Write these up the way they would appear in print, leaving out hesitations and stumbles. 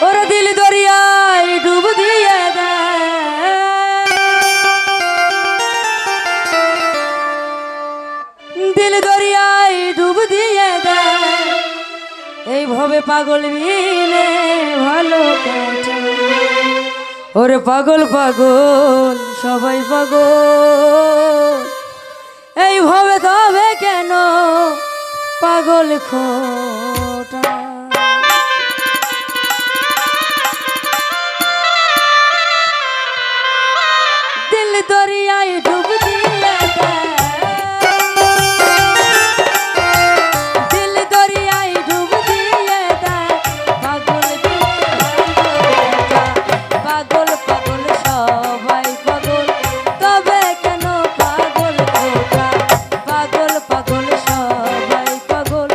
ওরে দিল দরিয়ায় ডুব দিয়ে দেয়, দিল দরিয়ায় ডুব দিয়ে দেয়, এইভাবে পাগল মিলে ভালো কাটে। ওরে পাগল পাগল সবাই পাগল, এইভাবে তবে কেন পাগল খোটা। দিল দরিয়ায় ডুব দিয়ে দেয়, দিল দরিয়ায় ডুব দিয়ে দেয়, পাগল পাগল পাগল সবাই পাগল, তবে কেন পাগল খোটা। পাগল পাগল সবাই পাগল,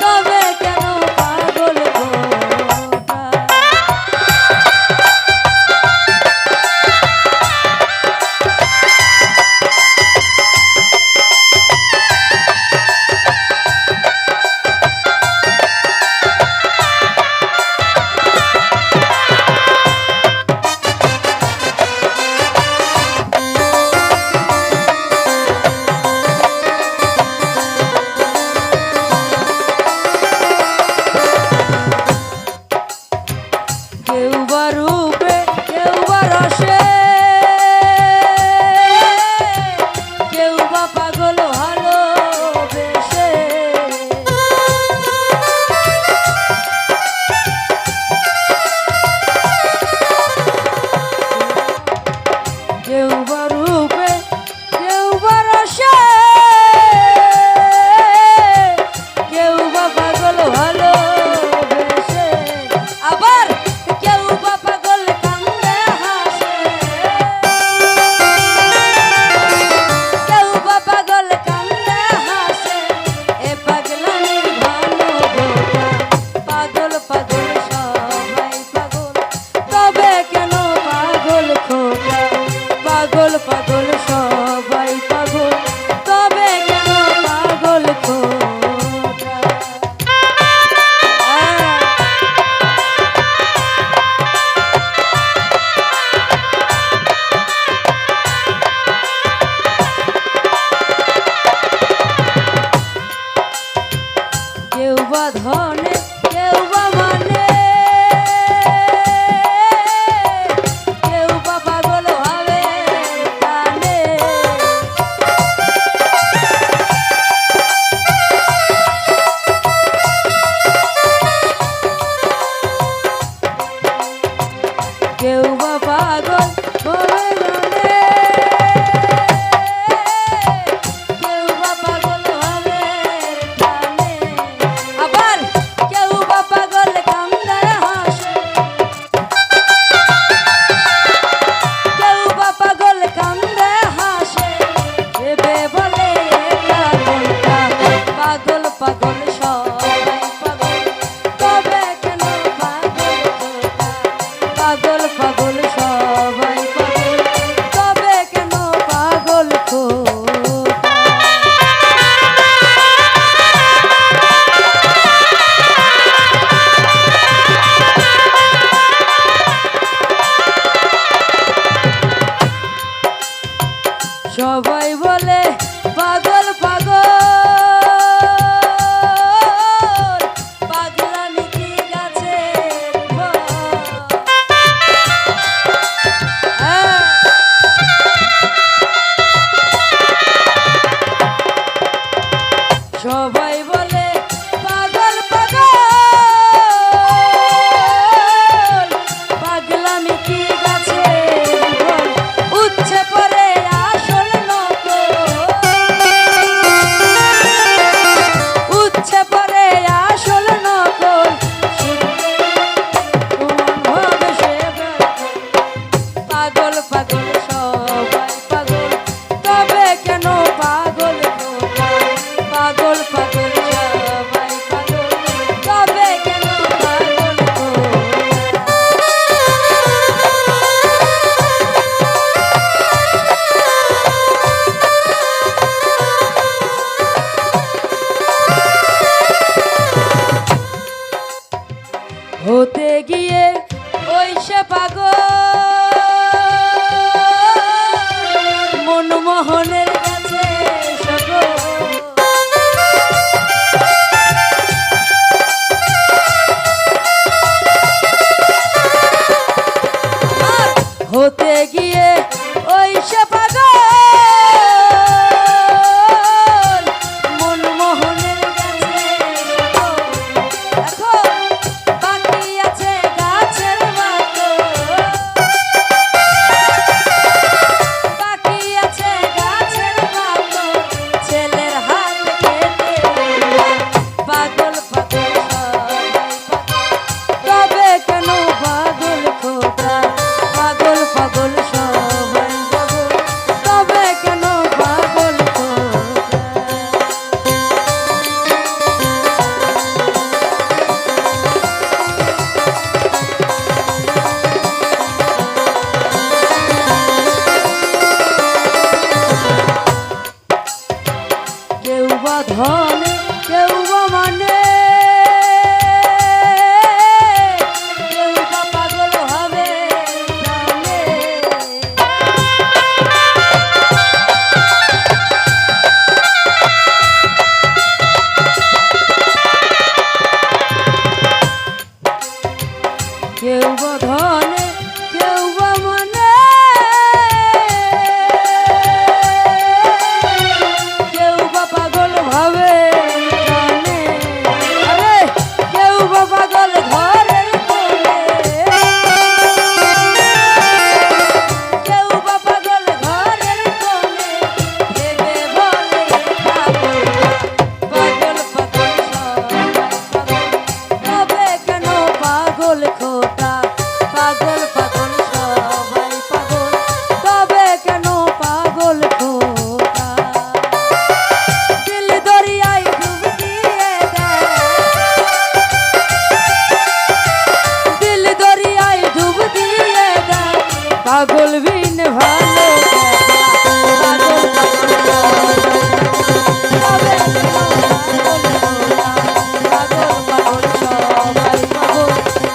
তবে কেন পাগল খোটা। কেউ বা রূপে কেউ বা রসে, কেউ বা পাগল ভালোবেসে, কেউ বা রূপে কেউ বা রসে, কেউ বা পাগল ভালোবেসে, আবার কেউ বা পাগল কান্দে হাসে, কেউ বা পাগল কান্দে হাসে, এ পাগলানির ঘন গোটা। পাগল পাগল সবাই পাগল, তবে কেন পাগল খোটা। পাগল পাগল সবাই পাগল, তবে কেন পাগল খোটা। কেউ বা ধনে কেউ বা মানে, কেউ বা পাগল ভাবে টানে, কেউ বা পাগল ভাবে গানে, কেউ বা পাগল ভাবে টানে, আবার কেউ বা পাগল কান্দে হাসে, কেউ বা পাগল কান্দে হাসে, ভেবে বলে এটা কোনটা। পাগল পাগল সবাই পাগল, তবে কেন পাগল খোটা। পাগল পাগল হতে গিয়ে ওই সে পাগল মনমোহনের কাছে সকল হতে গিয়ে ওই সে পাগল মনমোহনের কাছে এখন বাকি আছে গাছের বাকল বাকি আছে গাছের বাকল ছেলের হাত কেটে পাগল পাগল তবে কেন পাগল খোদা পাগল পাগল সবাই পাগল তবে কেন পাগল কেউ বা ধনে কেউ বা মানে কেউ বা পাগল হবে জানে। কেউ বা ধনে কেউ বা মানে কেউ বা পাগল ভাবে জানে। আরে কেউ বা পাগল ঘরের কোণে কেউ বা পাগল ঘরের কোণে ভেবে বলে পাগল পাগল পাগল সবাই পাগল তবে কেন পাগল খোদা পাগল পাগল সবাই পাগল তবে কেন পাগল খোদা দিল দরিয়ায় ডুব দিয়ে দেয় দিল দরিয়ায় ডুব দিয়ে দেয় পাগল বিন ভালো পাগল পাগল তবে কেন পাগল পাগল সবাই পাগল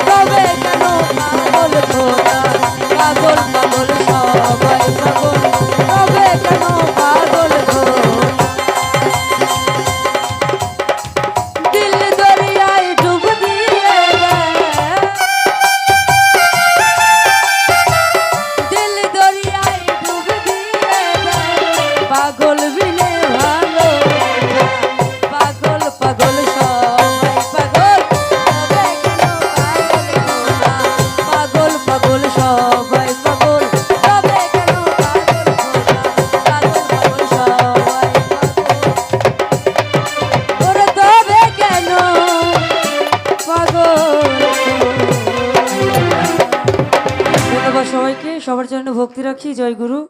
তবে কেন পাগল খোদা পাগল পাগল সবাই পাগল তবে কেন পাগল খোদা দিল দরিয়ায় ডুব দিয়ে দেয় দিল দরিয়ায় ডুব দিয়ে দেয় পাগল বিনে ভালো পাগল পাগল সবাই পাগল তবে কেন পাগল খোদা পাগল পাগল সবাই পাগল তবে কেন পাগল খোদা পাগল পাগল সবাই পাগল ওরে তবে কেন পাগল ধন্যবাদ সবাইকে সবার জন্য ভক্তি রাখি জয় গুরু।